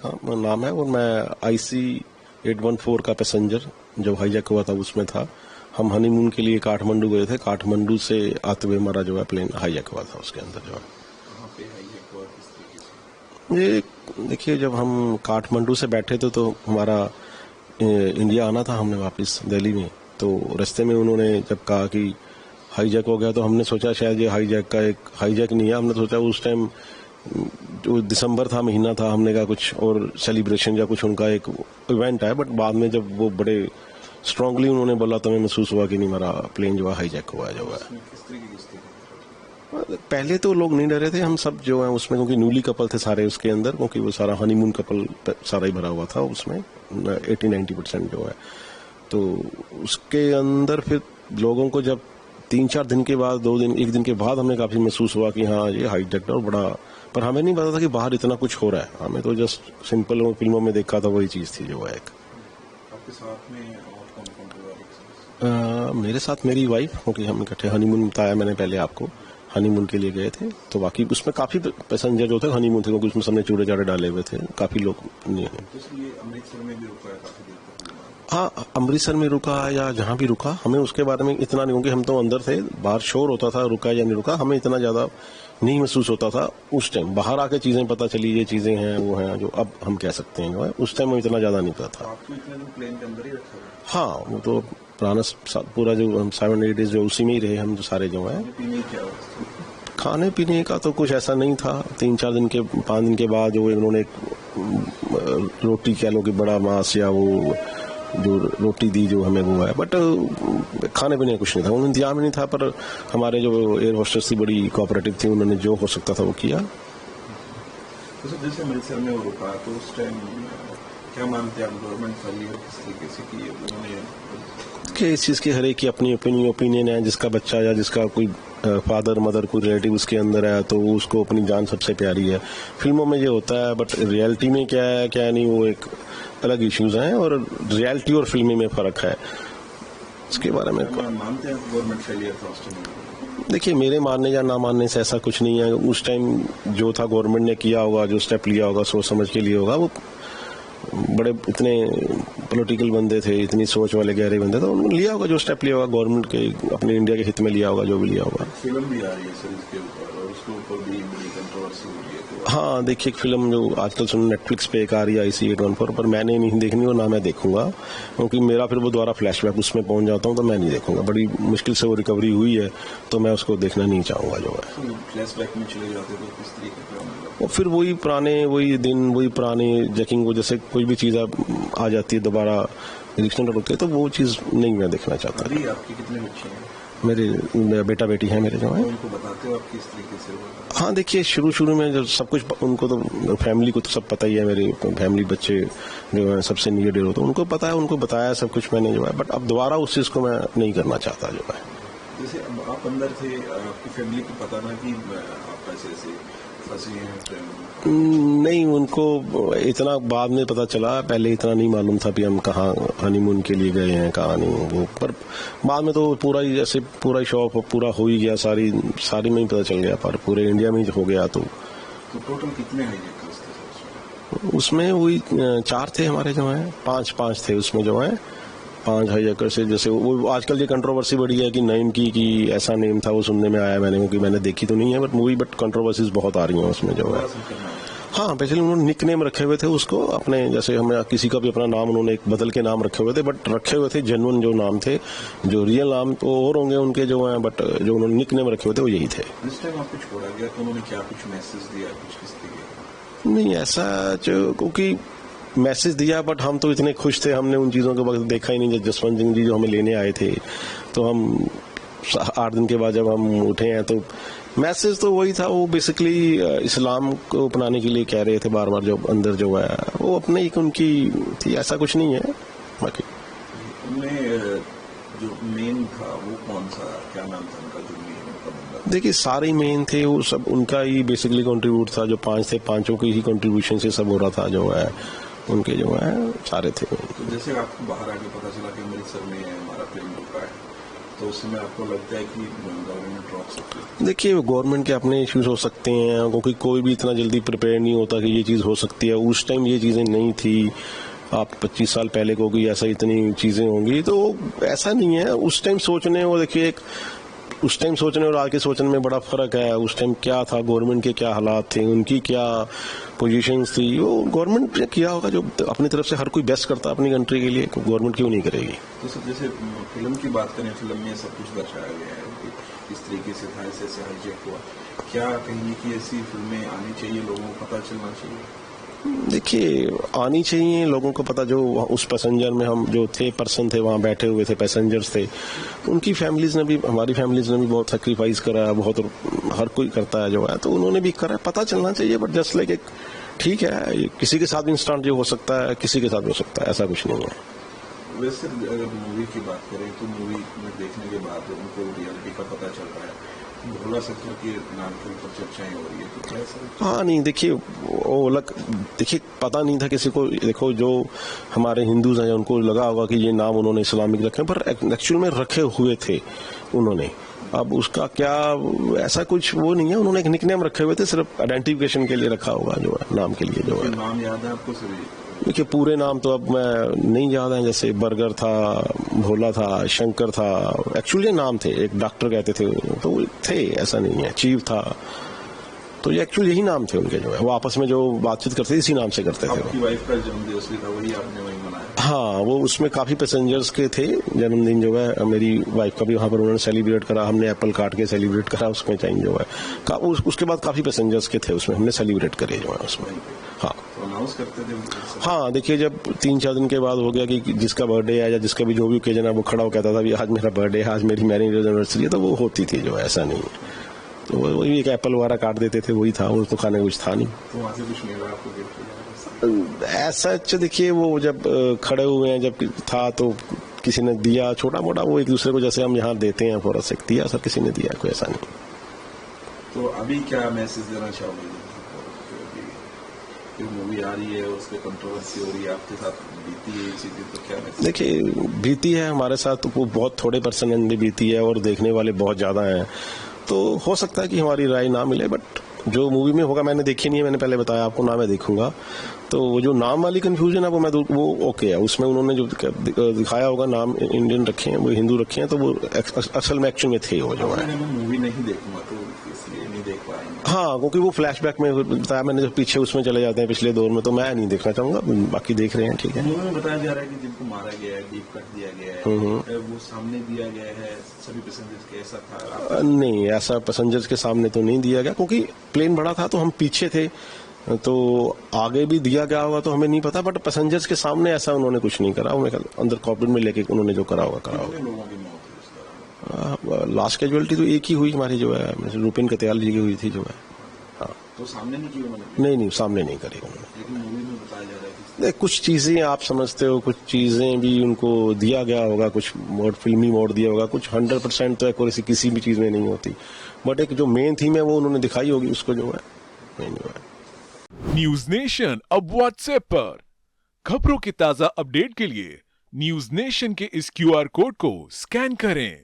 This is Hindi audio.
हाँ नाम है, और मैं IC-814 का पैसेंजर जो हाईजैक हुआ था उसमें था। हम हनीमून के लिए काठमांडू गए थे, काठमांडू से आते हुए हमारा जो है प्लेन हाईजैक हुआ था। उसके अंदर जो है ये देखिए, जब हम काठमांडू से बैठे थे तो हमारा इंडिया आना था, हमने वापस दिल्ली में, तो रास्ते में उन्होंने जब कहा कि हाईजैक हो गया तो हमने सोचा शायद ये हाईजैक का एक हाईजैक नहीं है। हमने सोचा उस टाइम जो दिसंबर था, महीना था, हमने कहा कुछ और सेलिब्रेशन या कुछ उनका एक इवेंट है। बट बाद में जब वो बड़े स्ट्रांगली उन्होंने बोला तो हमें महसूस हुआ कि नहीं, हमारा प्लेन जो है हाईजैक हुआ है जो है। पहले तो लोग नहीं डरे थे, हम सब जो है उसमें, क्योंकि न्यूली कपल थे सारे उसके अंदर, क्योंकि वो सारा हनीमून कपल सारा ही भरा हुआ था उसमें 80-90% जो है। तो उसके अंदर फिर लोगों को जब 3-4 दिन के बाद, 2 दिन 1 दिन के बाद हमें काफी महसूस हुआ कि हाँ ये हाईजैक और बड़ा, पर हमें नहीं पता था कि बाहर इतना कुछ हो रहा है। हमें तो जस्ट सिंपल फिल्मों में देखा था, वही चीज थी जो है। आपके साथ में और कौन-कौन मेरे साथ मेरी वाइफ, क्योंकि हम इकट्ठे हनीमून बताया मैंने पहले आपको, हनीमून के लिए गए थे। तो बाकी उसमें काफी पैसेंजर जो थे हनीमून थे, क्योंकि उसमें सबने चूड़े चाड़े डाले हुए थे, काफी लोग नहीं है। अमृतसर में भी रुका है काफी देर तक? हाँ, अमृतसर में रुका या जहाँ भी रुका, हमें उसके बारे में इतना नहीं, क्योंकि हम तो अंदर थे, बाहर शोर होता था रुका या नहीं रुका, हमें इतना ज्यादा नहीं महसूस होता था उस टाइम। बाहर आके चीजें पता चली, ये चीजें हैं वो हैं जो अब हम कह सकते हैं जो है, उस टाइम में इतना ज्यादा नहीं पता था। आपको इतने दिन प्लेन के अंदर ही रखा है? हाँ, वो तो पुराना पूरा जो हम 7-8 डेज जो उसी में ही रहे हम, जो सारे जो है। खाने पीने का तो कुछ ऐसा नहीं था। 3-4 दिन के 5 दिन के बाद जो इन्होंने रोटी कह लो कि बड़ा मांस या वो जो रोटी दी जो हमें वो है, बट खाने पीने का कुछ नहीं था, उन्होंने इंतजाम नहीं था। पर हमारे जो एयर होस्टेस थी बड़ी कोऑपरेटिव थी, उन्होंने जो हो सकता था वो किया। तो जैसे अमृतसर में वो रुका तो उस टाइम क्या मानते हैं आप, गवर्नमेंट फेलियर किस तरीके से की उन्होंने? इस चीज की हर एक की अपनी ओपिनियन है। जिसका बच्चा या जिसका कोई फादर मदर कोई रिलेटिव उसके अंदर है तो उसको अपनी जान सबसे प्यारी है। फिल्मों में ये होता है, बट रियलिटी में क्या है क्या नहीं, वो एक अलग इश्यूज हैं, और रियलिटी और फिल्मी में फर्क है। इसके बारे में मानते हैं गवर्नमेंट फेलियर था उस टाइम? देखिए, मेरे मानने या ना मानने से ऐसा कुछ नहीं है। उस टाइम जो था गवर्नमेंट ने किया होगा, जो स्टेप लिया होगा, सोच समझ के लिया होगा। वो बड़े इतने पॉलिटिकल बंदे थे, इतनी सोच वाले गहरे बंदे, तो उन्होंने लिया होगा जो स्टेप लिया होगा गवर्नमेंट के, अपने इंडिया के हित में लिया होगा जो भी लिया होगा। फिल्म भी आ रही है सर इसके ऊपर, और उसके ऊपर भी बड़ी कंट्रोवर्सी हो रही है। हाँ, देखिए, एक फिल्म जो आजकल सुन नेटफ्लिक्स पे एक आ रही है IC-814, पर मैंने नहीं देखनी और ना मैं देखूंगा, क्योंकि मेरा फिर वो दोबारा फ्लैशबैक उसमें पहुंच जाता हूँ, तो मैं नहीं देखूंगा। बड़ी मुश्किल से वो रिकवरी हुई है, तो मैं उसको देखना नहीं चाहूंगा जो है। फ्लैशबैक में चले जाते तो किस तरीके का? और फिर वही पुराने, वही दिन, वही पुराने जैकिंग, वो जैसे कोई भी चीज आ जाती है दोबारा रिएक्शन होती है, तो वो चीज नहीं मैं देखना चाहता। अभी आपके कितने बच्चे हैं? मेरे बेटा बेटी है मेरे जो है। उनको बताते हो आप किस तरीके से? हाँ, देखिए, शुरू में जब सब कुछ उनको तो फैमिली को तो सब पता ही है, मेरी फैमिली बच्चे जो है सबसे नियर डियर होते हैं, उनको पता है, उनको बताया सब कुछ मैंने जो है। बट अब दोबारा उस चीज को मैं नहीं करना चाहता जो है। जैसे आप अंदर थे, आपकी फैमिली को पता ना कि आप ऐसे फंसे हैं? नहीं, उनको इतना बाद में पता चला, पहले इतना नहीं मालूम था कि हम कहाँ हनीमून के लिए गए हैं, कहाँ नहीं वो। पर बाद में तो पूरा ही जैसे पूरा ही शौक पूरा हो ही गया, सारी में ही पता चल गया, पर पूरे इंडिया में ही हो गया। तो टोटल कितने हैं उसमें? वही 4 थे हमारे जो है, 5 थे उसमें जो है। 5 हाईजैकर से, जैसे वो आजकल ये कंट्रोवर्सी बढ़ी है कि 9 की ऐसा नेम था, वो सुनने में आया मैंने, क्योंकि मैंने देखी तो नहीं है बट मूवी, बट कंट्रोवर्सीज बहुत आ रही हैं उसमें जो है। हाँ, बेसिकली उन्होंने निक नेम रखे हुए थे उसको अपने, जैसे हमें किसी का भी अपना नाम उन्होंने एक बदल के नाम रखे हुए थे, बट रखे हुए थे जेन्युइन जो नाम थे। जो रियल नाम तो और होंगे उनके जो हैं, बट जो उन्होंने निक नेम रखे हुए थे वो यही थे। जिस टाइम आपको छोड़ा गया तो उन्होंने क्या कुछ मैसेज दिया, कुछ किस तरीके? नहीं ऐसा, क्योंकि मैसेज दिया, बट हम तो इतने खुश थे, हमने उन चीजों के वक्त देखा ही नहीं। जसवंत सिंह जी जो हमें लेने आए थे, तो हम 8 दिन के बाद जब हम उठे हैं, तो मैसेज तो वही था। वो बेसिकली इस्लाम को अपनाने के लिए कह रहे थे बार बार, जो अंदर जो है वो अपने एक उनकी थी, ऐसा कुछ नहीं है। बाकी उनमें जो मेन था वो कौन सा, क्या नाम था उनका जो मेन बंदा? देखिए, सारे मेन थे, वो सब उनका ही बेसिकली कंट्रीब्यूट था। जो 5 थे, 5 की ही कंट्रीब्यूशन से सब हो रहा था जो है, उनके जो है सारे थे। तो जैसे आपको बाहर आके पता चला कि अमृतसर में हमारा प्लेन रुका है, तो उस समय आपको लगता है कि गवर्नमेंट रोक सकती है? देखिए गवर्नमेंट के अपने इश्यूज हो सकते हैं, क्योंकि कोई भी इतना जल्दी प्रिपेयर नहीं होता कि ये चीज़ हो सकती है। उस टाइम ये चीज़ें नहीं थी। आप 25 साल पहले को कि ऐसा इतनी चीज़ें होंगी, तो ऐसा नहीं है। उस टाइम सोचने और देखिए उस टाइम सोचने और आज के सोचने में बड़ा फर्क है। उस टाइम क्या था, गवर्नमेंट के क्या हालात थे, उनकी क्या पोजीशंस थी, वो गवर्नमेंट ने किया होगा जो अपनी तरफ से हर कोई बेस्ट करता है अपनी कंट्री के लिए, गवर्नमेंट क्यों नहीं करेगी। तो सर जैसे फिल्म की बात करें, फिल्म में सब कुछ दर्शाया गया है कि किस तरीके से था, ऐसे हाईजैक हुआ। क्या कहेंगे कि ऐसी फिल्में आनी चाहिए, लोगों को पता चलना चाहिए? देखिए आनी चाहिए लोगों को पता। जो उस पैसेंजर में हम जो थे पर्सन थे, वहाँ बैठे हुए थे, पैसेंजर्स थे, उनकी फैमिलीज ने भी, हमारी फैमिलीज ने भी बहुत सेक्रीफाइस करा है, बहुत हर कोई करता है जो है, तो उन्होंने भी करा है। पता चलना चाहिए। बट जस्ट लाइक एक ठीक है, ये किसी के साथ भी इंस्टेंट जो हो सकता है, किसी के साथ भी हो सकता है, ऐसा कुछ नहीं है। वैसे अगर मूवी की बात करें तो मूवी में देखने के बाद उनको रियलिटी का पता चल रहा है। भोला शंकर के नाम के ऊपर चर्चाएं हो रही है, तो क्या सर? हाँ नहीं, देखिए वो अलग, देखिए पता नहीं था किसी को। देखो जो हमारे हिंदूज हैं उनको लगा होगा कि ये नाम उन्होंने इस्लामिक रखे, पर एक्चुअल में रखे हुए थे उन्होंने। अब उसका क्या, ऐसा कुछ वो नहीं है। उन्होंने एक निकनेम रखे हुए थे, सिर्फ आइडेंटिफिकेशन के लिए रखा होगा जो है, नाम के लिए जो है। नाम याद है आपको सर? देखिए पूरे नाम तो अब मैं नहीं याद है, जैसे बर्गर था, भोला था, शंकर था, एक्चुअली नाम थे। एक डॉक्टर कहते थे तो वो थे, ऐसा नहीं है। चीफ था, तो ये एक्चुअली यही नाम थे उनके जो है। वो आपस में जो बातचीत करते थे इसी नाम से करते थे। आपकी वाइफ का जन्मदिवस भी था, वही आपने वही मनाया? हाँ, वो उसमें काफी पैसेंजर्स के थे जन्मदिन जो है। मेरी वाइफ का भी वहाँ पर उन्होंने सेलिब्रेट करा, हमने एप्पल काट के सेलिब्रेट करा उसमें टाइम जो है। उसके बाद काफी पैसेंजर्स के थे उसमें, हमने सेलिब्रेट करे जो है उसमें। हाँ तो अनाउंस करते थे? हाँ, देखिए जब 3-4 दिन के बाद हो गया कि जिसका बर्थडे है या जिसका भी जो भी ओकेजन है, वो खड़ा हो कहता था भी आज मेरा बर्थडे है, आज मेरी मैरिज एनिवर्सरी है, तो वो होती थी जो है, ऐसा नहीं है। तो वही एक एप्पल वगैरह काट देते थे, वही था। वो तो खाने कुछ था नहीं। तो वहाँ से कुछ मिला आपको गिफ्ट? ऐसा अच्छा देखिए वो जब खड़े हुए हैं, जब था तो किसी ने दिया छोटा मोटा, वो एक दूसरे को जैसे हम यहाँ देते हैं फॉर से दिया, सब किसी ने दिया, कोई ऐसा नहीं। तो अभी क्या मैसेज देना चाहोगे? मूवी आ रही है, उस पर कंट्रोवर्सी हो रही है, आपके साथ बीती है ये चीजें, तो क्या मैसेज? देखिए बीती है हमारे साथ, तो वो बहुत थोड़े परसेंट में बीती है और देखने वाले बहुत ज्यादा हैं, तो हो सकता है कि हमारी राय ना मिले। बट जो मूवी में होगा, मैंने देखी नहीं है, मैंने पहले बताया आपको ना, मैं देखूंगा। तो वो जो नाम वाली कंफ्यूजन है वो ओके है। उसमें उन्होंने जो दिखाया होगा नाम इंडियन रखे हैं, वो हिंदू रखे हैं, तो वो असल में एक्चुअल में थे वो जो है। मैं मूवी नहीं देखूंगा तो इसलिए नहीं देख पाएंगे। हाँ, क्योंकि वो फ्लैशबैक में बताया मैंने, जो पीछे उसमें चले जाते हैं पिछले दौर में, तो मैं नहीं देखना चाहूंगा। बाकी देख रहे हैं, ठीक है। मूवी में बताया जा रहा है कि जिनको मारा गया है, डीप कट दिया गया है, वो सामने दिया गया है सभी पैसेंजर्स के, ऐसा था? नहीं, ऐसा पैसेंजर्स के सामने तो नहीं दिया गया, क्योंकि प्लेन बड़ा था तो हम पीछे थे, तो आगे भी दिया गया होगा तो हमें नहीं पता। बट पैसेंजर्स के सामने ऐसा उन्होंने कुछ नहीं करा। उन्हें अंदर कॉकपिट में लेके उन्होंने जो करा होगा करा होगा। लोगों की मौत हुई इस तरह? लास्ट कैजुअल्टी तो एक ही हुई हमारी जो है, रूपेन कत्याल जी की हुई थी जो है। हाँ, तो सामने नहीं की उन्होंने? नहीं, सामने नहीं करी उन्होंने। लेकिन मूवी में बताया जा रहा है कि कुछ चीजें आप समझते हो, कुछ चीजें भी उनको दिया गया होगा, कुछ मोड फिल्मी मोड दिया होगा, कुछ 100% तो एक्यूरेसी किसी भी चीज में नहीं होती। बट एक जो मेन थीम है वो उन्होंने दिखाई होगी, उसको जो है नहीं हुआ है। न्यूज नेशन अब व्हाट्सएप पर खबरों की ताजा अपडेट के लिए न्यूज नेशन के इस QR कोड को स्कैन करें